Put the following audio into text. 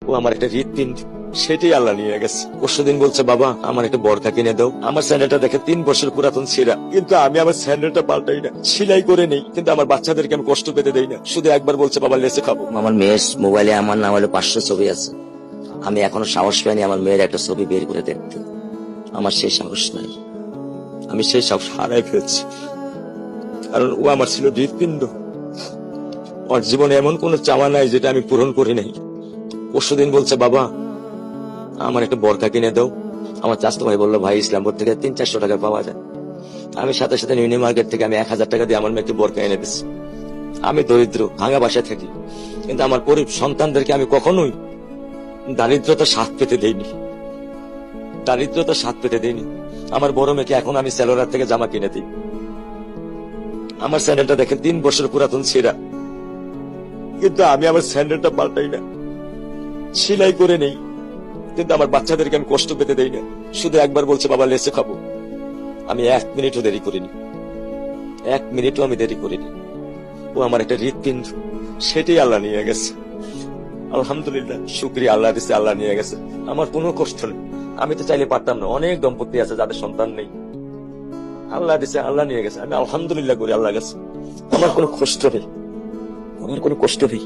ও আমার একটা হৃৎপিণ্ড, সেটাই আল্লাহ নিয়ে গেছে। পরশুদিন বলছে, বাবা আমার একটা বরকা কিনে দাও। আমার স্যান্ডেলটা দেখে 3 বছর পুরাতন ছেঁড়া, কিন্তু আমি আমার স্যান্ডেলটা পাল্টাই না, সেলাই করে নেই, কিন্তু আমার বাচ্চাদেরকে আমি কষ্ট পেতে দেই না। শুধু একবার বলছে, বাবা লেসে খাবো। আমার মেয়ের মোবাইলে আমার নাম হলো 500 ছবি আছে। আমি এখনো সাহস পাইনি আমার মেয়ের একটা ছবি বের করে দেখতে। আমার সেই সাহস নাই। আমি সেই সাহস হারাই ফেলছি, কারণ ও আমার ছিল হৃৎপিণ্ড। ওর জীবনে এমন কোনো চাওয়া নাই যেটা আমি পূরণ করি নাই। পরশুদিন বলছে, বাবা আমার একটা বরকা কিনে দাও। আমার চাচতো ভাই বললো, ভাই ইসলামপুর থেকে 300-400 টাকা পাওয়া যায়। আমি সাথে সাথে নিউ মার্কেট থেকে আমি 1000 টাকা দিয়ে আমার মেয়েকে বরকা এনে দিচ্ছি। আমি দরিদ্র, ভাঙা বাসায় থাকি, কিন্তু আমার সন্তানদেরকে আমি কখনোই দারিদ্রতা স্বাদ পেতে দেইনি। দারিদ্রতা স্বাদ পেতে দেইনি। আমার বড় মেয়েকে এখন আমি সেলোরার থেকে জামা কিনে দিই। আমার স্যান্ডেলটা দেখেন 3 বছর পুরাতন ছেঁড়া, কিন্তু আমি আমার স্যান্ডেলটা পাল্টাই না, সেলাই করে নেই, কিন্তু আমার বাচ্চাদেরকে আমি কষ্ট পেতে দেই না। শুধু একবার বলছে, বাবা লেসে খাবো। আমি 1 মিনিটও দেরি করিনি, 1 মিনিটও আমি দেরি করিনি। ও আমার একটা হৃৎপিণ্ড, সেটাই আল্লাহ নিয়ে গেছে। আলহামদুলিল্লাহ, শুকরিয়া, আল্লাহ দিছে, আল্লাহ নিয়ে গেছে। আমার কোনো কষ্ট নেই। আমি তো চাইলে পারতাম না, অনেক দম্পতি আছে যাদের সন্তান নেই। আল্লাহ দিছে, আল্লাহ নিয়ে গেছে। আমি আলহামদুলিল্লাহ করি আল্লাহ গেছে। আমার কোনো কষ্ট নেই, আমার কোনো কষ্ট নেই।